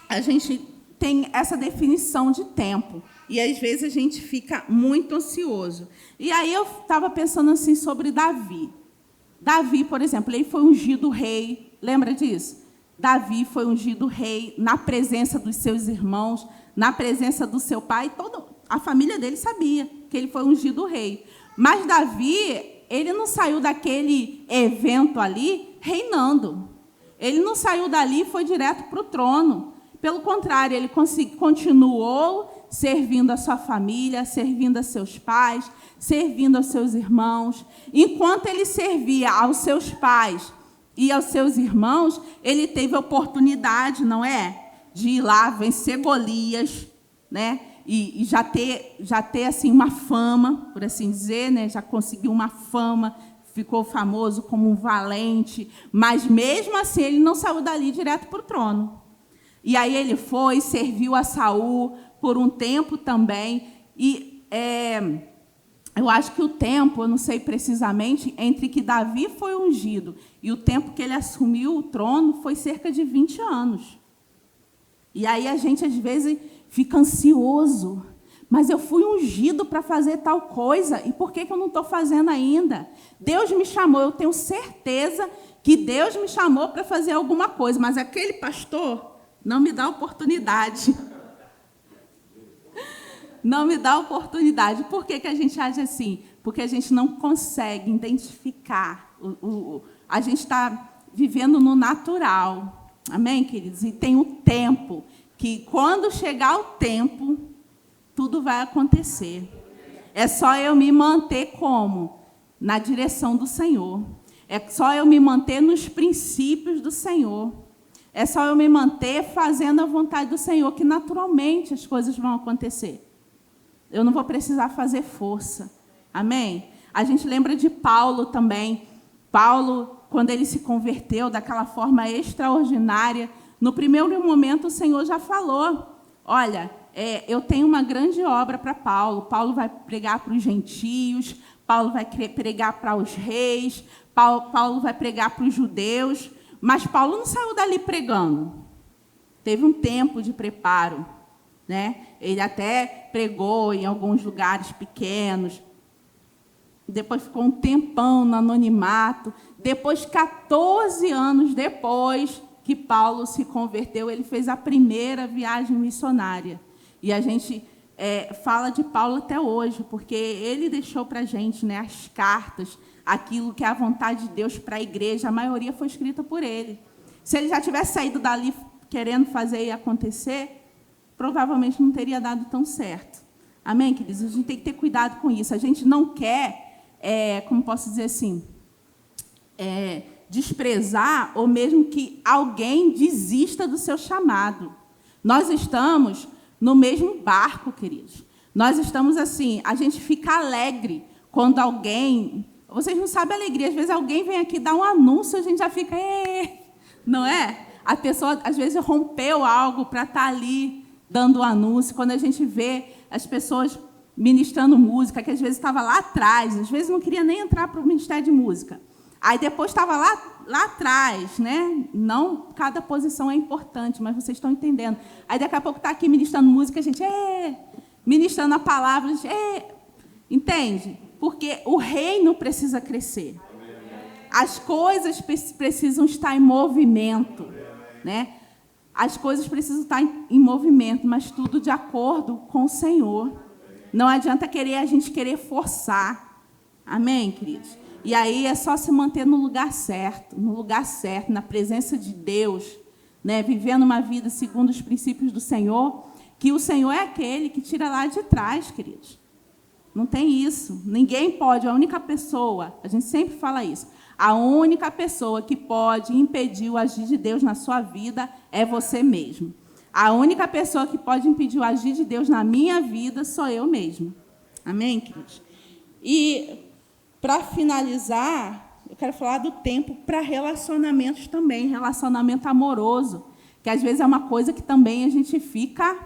a gente tem essa definição de tempo, e às vezes a gente fica muito ansioso. E aí eu estava pensando assim sobre Davi. Davi, por exemplo, ele foi ungido rei, lembra disso? Davi foi ungido rei na presença dos seus irmãos, na presença do seu pai, toda a família dele sabia que ele foi ungido rei. Mas Davi, ele não saiu daquele evento ali reinando. Ele não saiu dali e foi direto para o trono. Pelo contrário, ele continuou servindo a sua família, servindo a seus pais, servindo aos seus irmãos. Enquanto ele servia aos seus pais e aos seus irmãos, ele teve a oportunidade, não é, de ir lá vencer Golias, né? E já ter assim uma fama, por assim dizer, né? Já conseguiu uma fama, ficou famoso como um valente, mas mesmo assim ele não saiu dali direto para o trono. E aí ele foi, serviu a Saul por um tempo também. E eu acho que o tempo, eu não sei precisamente, entre que Davi foi ungido e o tempo que ele assumiu o trono foi cerca de 20 anos. E aí a gente, às vezes, fica ansioso. Mas eu fui ungido para fazer tal coisa, e por que eu não estou fazendo ainda? Deus me chamou, eu tenho certeza que Deus me chamou para fazer alguma coisa, mas aquele pastor não me dá oportunidade. Não me dá oportunidade. Por que a gente age assim? Porque a gente não consegue identificar. A gente está vivendo no natural. Amém, queridos? E tem um tempo, que quando chegar o tempo, tudo vai acontecer. É só eu me manter como? Na direção do Senhor. É só eu me manter nos princípios do Senhor. É só eu me manter fazendo a vontade do Senhor, que naturalmente as coisas vão acontecer. Eu não vou precisar fazer força. Amém? A gente lembra de Paulo também. Paulo, quando ele se converteu daquela forma extraordinária, no primeiro momento o Senhor já falou, olha, eu tenho uma grande obra para Paulo. Paulo vai pregar para os gentios, Paulo vai pregar para os reis, Paulo vai pregar para os judeus, mas Paulo não saiu dali pregando. Teve um tempo de preparo, né? Ele até pregou em alguns lugares pequenos, depois ficou um tempão no anonimato. Depois, 14 anos depois que Paulo se converteu, ele fez a primeira viagem missionária. E a gente fala de Paulo até hoje, porque ele deixou para a gente, né, as cartas, aquilo que é a vontade de Deus para a igreja. A maioria foi escrita por ele. Se ele já tivesse saído dali querendo fazer e acontecer, provavelmente não teria dado tão certo. Amém, queridos? A gente tem que ter cuidado com isso. A gente não quer, como posso dizer assim, desprezar ou mesmo que alguém desista do seu chamado. Nós estamos no mesmo barco, queridos. Nós estamos assim, a gente fica alegre quando alguém... Vocês não sabem a alegria. Às vezes alguém vem aqui dar um anúncio, a gente já fica... Não é? A pessoa, às vezes, rompeu algo para estar ali dando o anúncio. Quando a gente vê as pessoas ministrando música, que às vezes estava lá atrás, às vezes não queria nem entrar para o Ministério de Música. Aí depois estava lá atrás, né? Não, cada posição é importante, mas vocês estão entendendo. Aí daqui a pouco está aqui ministrando música, a gente, ministrando a palavra, a gente, entende? Porque o reino precisa crescer. As coisas precisam estar em movimento, né? As coisas precisam estar em movimento, mas tudo de acordo com o Senhor. Não adianta a gente querer forçar. Amém, queridos? E aí é só se manter no lugar certo, na presença de Deus, né? Vivendo uma vida segundo os princípios do Senhor, que o Senhor é aquele que tira lá de trás, queridos. Não tem isso. Ninguém pode, a única pessoa, a gente sempre fala isso, a única pessoa que pode impedir o agir de Deus na sua vida é você mesmo. A única pessoa que pode impedir o agir de Deus na minha vida sou eu mesmo. Amém, queridos? E, para finalizar, eu quero falar do tempo para relacionamentos também, relacionamento amoroso, que às vezes é uma coisa que também a gente fica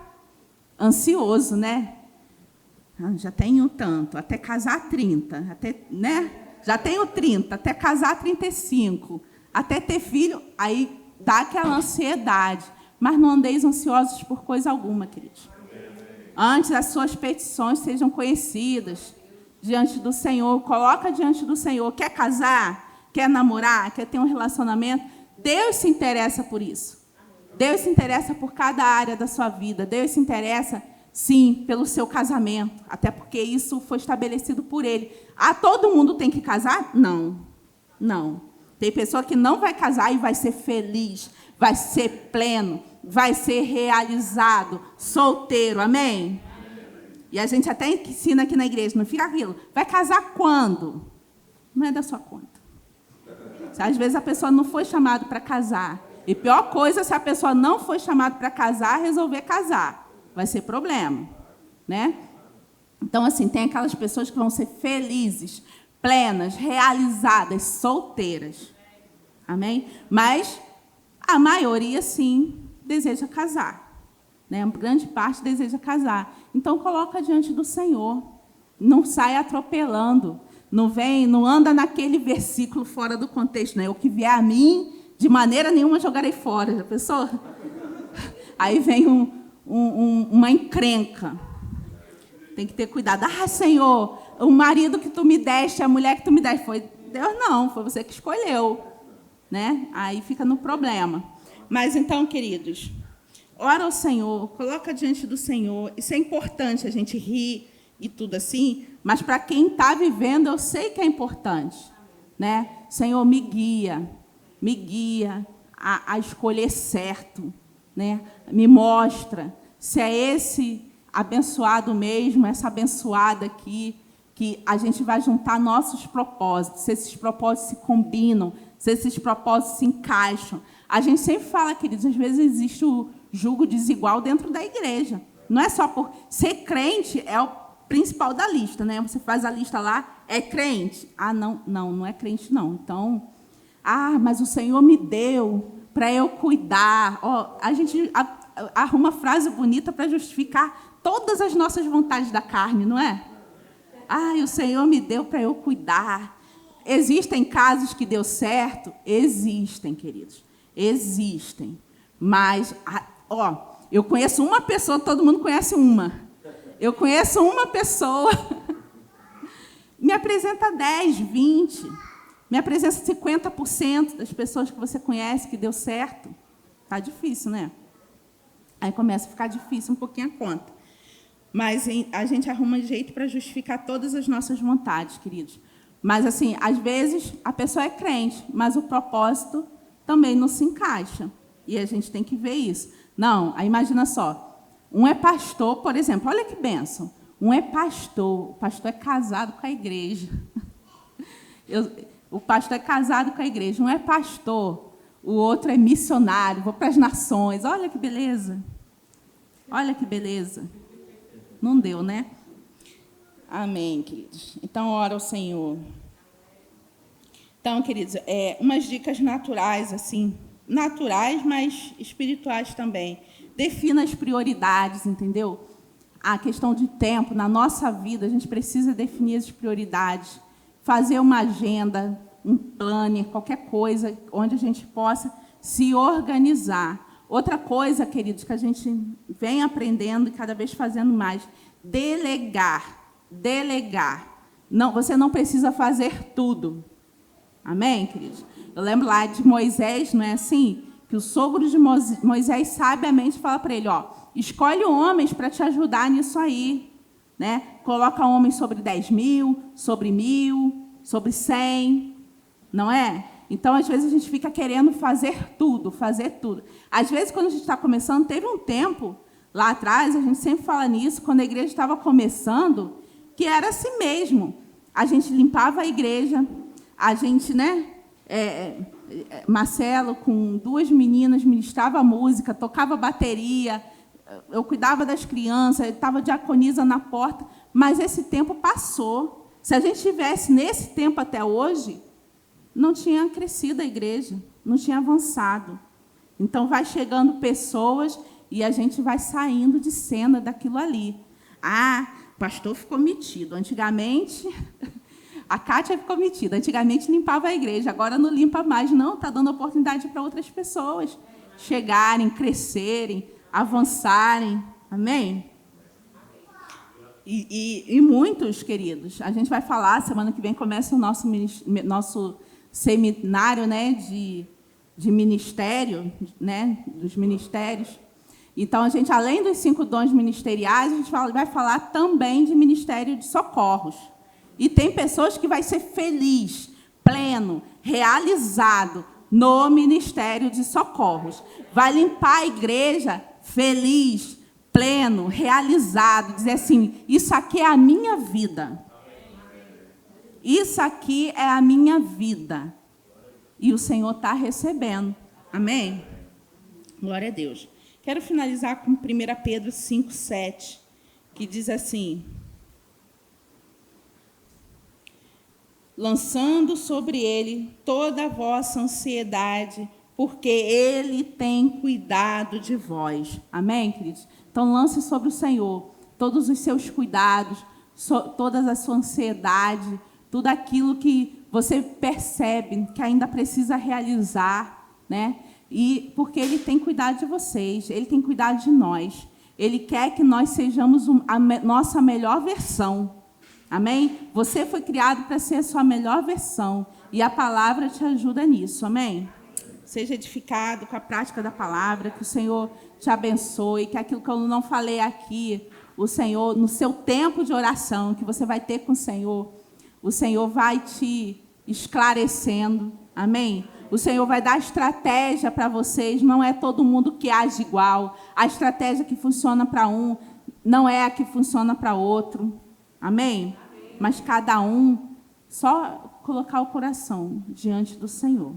ansioso, né? Já tenho tanto, até casar 30, até, né? Já tenho 30, até casar 35, até ter filho, aí dá aquela ansiedade. Mas não andeis ansiosos por coisa alguma, queridos. Antes as suas petições sejam conhecidas diante do Senhor. Coloca diante do Senhor. Quer casar? Quer namorar? Quer ter um relacionamento? Deus se interessa por isso. Deus se interessa por cada área da sua vida. Deus se interessa, sim, pelo seu casamento. Até porque isso foi estabelecido por Ele. Todo mundo tem que casar? Não. Não. Tem pessoa que não vai casar e vai ser feliz, vai ser pleno, vai ser realizado, solteiro, amém? E a gente até ensina aqui na igreja, não fica aquilo. Vai casar quando? Não é da sua conta. Às vezes a pessoa não foi chamada para casar. E pior coisa, se a pessoa não foi chamada para casar, resolver casar. Vai ser problema, né? Então, assim, tem aquelas pessoas que vão ser felizes, plenas, realizadas, solteiras. Amém? Mas a maioria, sim, deseja casar. Né? Grande parte deseja casar. Então, coloca diante do Senhor. Não sai atropelando. Não anda naquele versículo fora do contexto. Né? O que vier a mim, de maneira nenhuma jogarei fora. Já pensou? Aí vem uma encrenca. Tem que ter cuidado. Senhor, o marido que tu me deste, a mulher que tu me deste, foi Deus não, foi você que escolheu. Né? Aí fica no problema. Mas então, queridos, ora ao Senhor, coloca diante do Senhor. Isso é importante, a gente rir e tudo assim, mas para quem está vivendo, eu sei que é importante. Né? Senhor, me guia, a escolher certo, né? Me mostra se é esse abençoado mesmo, essa abençoada aqui, que a gente vai juntar nossos propósitos, se esses propósitos se combinam, se esses propósitos se encaixam. A gente sempre fala, queridos, às vezes existe o julgo desigual dentro da igreja. Não é só por ser crente, é o principal da lista, né? Você faz a lista lá, é crente. Ah, não é crente, não. Então, mas o Senhor me deu para eu cuidar. A gente arruma frase bonita para justificar todas as nossas vontades da carne, não é? O Senhor me deu para eu cuidar. Existem casos que deu certo? Existem, queridos. Existem. Mas, eu conheço uma pessoa, todo mundo conhece uma. Eu conheço uma pessoa, me apresenta 10, 20, me apresenta 50% das pessoas que você conhece que deu certo. Está difícil, né? Aí começa a ficar difícil um pouquinho a conta. Mas a gente arruma jeito para justificar todas as nossas vontades, queridos. Mas, assim, às vezes, a pessoa é crente, mas o propósito também não se encaixa. E a gente tem que ver isso. Não, aí imagina só. Um é pastor, por exemplo. Olha que bênção. Um é pastor. O pastor é casado com a igreja. O pastor é casado com a igreja. Um é pastor. O outro é missionário. Vou para as nações. Olha que beleza. Olha que beleza. Não deu, né? Amém, queridos. Então, ora ao Senhor. Então, queridos, umas dicas naturais, assim, naturais, mas espirituais também. Defina as prioridades, entendeu? A questão de tempo, na nossa vida, a gente precisa definir as prioridades, fazer uma agenda, um planner, qualquer coisa, onde a gente possa se organizar. Outra coisa, queridos, que a gente vem aprendendo e cada vez fazendo mais, delegar. Delegar. Não, você não precisa fazer tudo. Amém, queridos? Eu lembro lá de Moisés, não é assim? Que o sogro de Moisés sabiamente fala para ele, escolhe homens para te ajudar nisso aí. Né? Coloca homens sobre 10 mil, sobre 1.000, sobre 100. Não é? Então, às vezes, a gente fica querendo fazer tudo, fazer tudo. Às vezes, quando a gente está começando, teve um tempo, lá atrás, a gente sempre fala nisso, quando a igreja estava começando, que era assim mesmo. A gente limpava a igreja, a gente, né? Marcelo, com 2 meninas, ministrava música, tocava bateria, eu cuidava das crianças, estava diaconisa na porta, mas esse tempo passou. Se a gente tivesse nesse tempo até hoje, não tinha crescido a igreja, não tinha avançado. Então, vai chegando pessoas e a gente vai saindo de cena daquilo ali. O pastor ficou metido. Antigamente, a Kátia ficou metida. Antigamente, limpava a igreja, agora não limpa mais. Não, está dando oportunidade para outras pessoas chegarem, crescerem, avançarem. Amém? E muitos, queridos, a gente vai falar, semana que vem começa o nosso seminário, né, de ministério, né, dos ministérios. Então, a gente, além dos 5 dons ministeriais, a gente vai falar também de ministério de socorros. E tem pessoas que vai ser feliz, pleno, realizado no ministério de socorros. Vai limpar a igreja feliz, pleno, realizado, dizer assim, isso aqui é a minha vida. Isso aqui é a minha vida. E o Senhor está recebendo. Amém? Glória a Deus. Quero finalizar com 1 Pedro 5:7, que diz assim: lançando sobre ele toda a vossa ansiedade, porque ele tem cuidado de vós. Amém, queridos? Então, lance sobre o Senhor todos os seus cuidados, toda a sua ansiedade, tudo aquilo que você percebe que ainda precisa realizar, né? E porque ele tem cuidado de vocês, ele tem cuidado de nós. Ele quer que nós sejamos a nossa melhor versão. Amém? Você foi criado para ser a sua melhor versão. E a palavra te ajuda nisso. Amém? Seja edificado com a prática da palavra. Que o Senhor te abençoe. Que aquilo que eu não falei aqui, o Senhor, no seu tempo de oração, que você vai ter com o Senhor vai te esclarecendo. Amém? O Senhor vai dar estratégia para vocês. Não é todo mundo que age igual. A estratégia que funciona para um não é a que funciona para outro. Amém? Mas cada um, só colocar o coração diante do Senhor.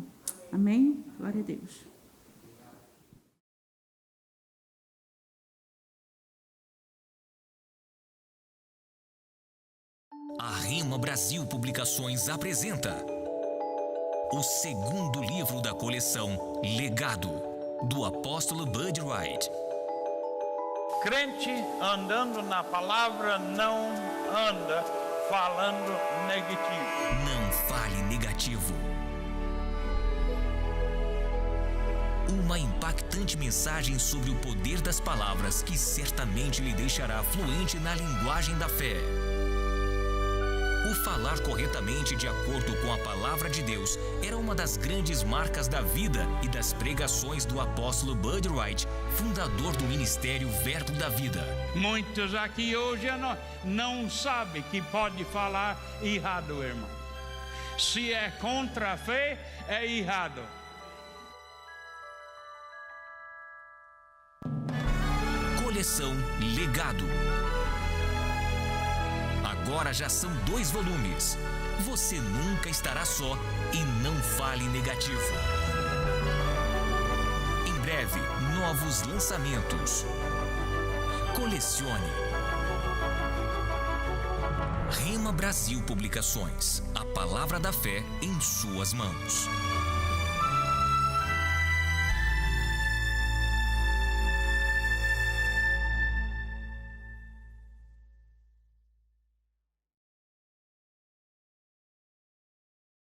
Amém? Glória a Deus. A Rema Brasil Publicações apresenta o segundo livro da coleção Legado, do apóstolo Bud Wright. Crente andando na palavra não anda falando negativo. Não fale negativo. Uma impactante mensagem sobre o poder das palavras que certamente lhe deixará fluente na linguagem da fé. O falar corretamente de acordo com a palavra de Deus era uma das grandes marcas da vida e das pregações do apóstolo Bud Wright, fundador do ministério Verbo da Vida. Muitos aqui hoje não sabem que pode falar errado, irmão. Se é contra a fé, é errado. Coleção Legado. Agora já são 2 volumes. Você nunca estará só e não fale negativo. Em breve, novos lançamentos. Colecione. Rema Brasil Publicações. A palavra da fé em suas mãos.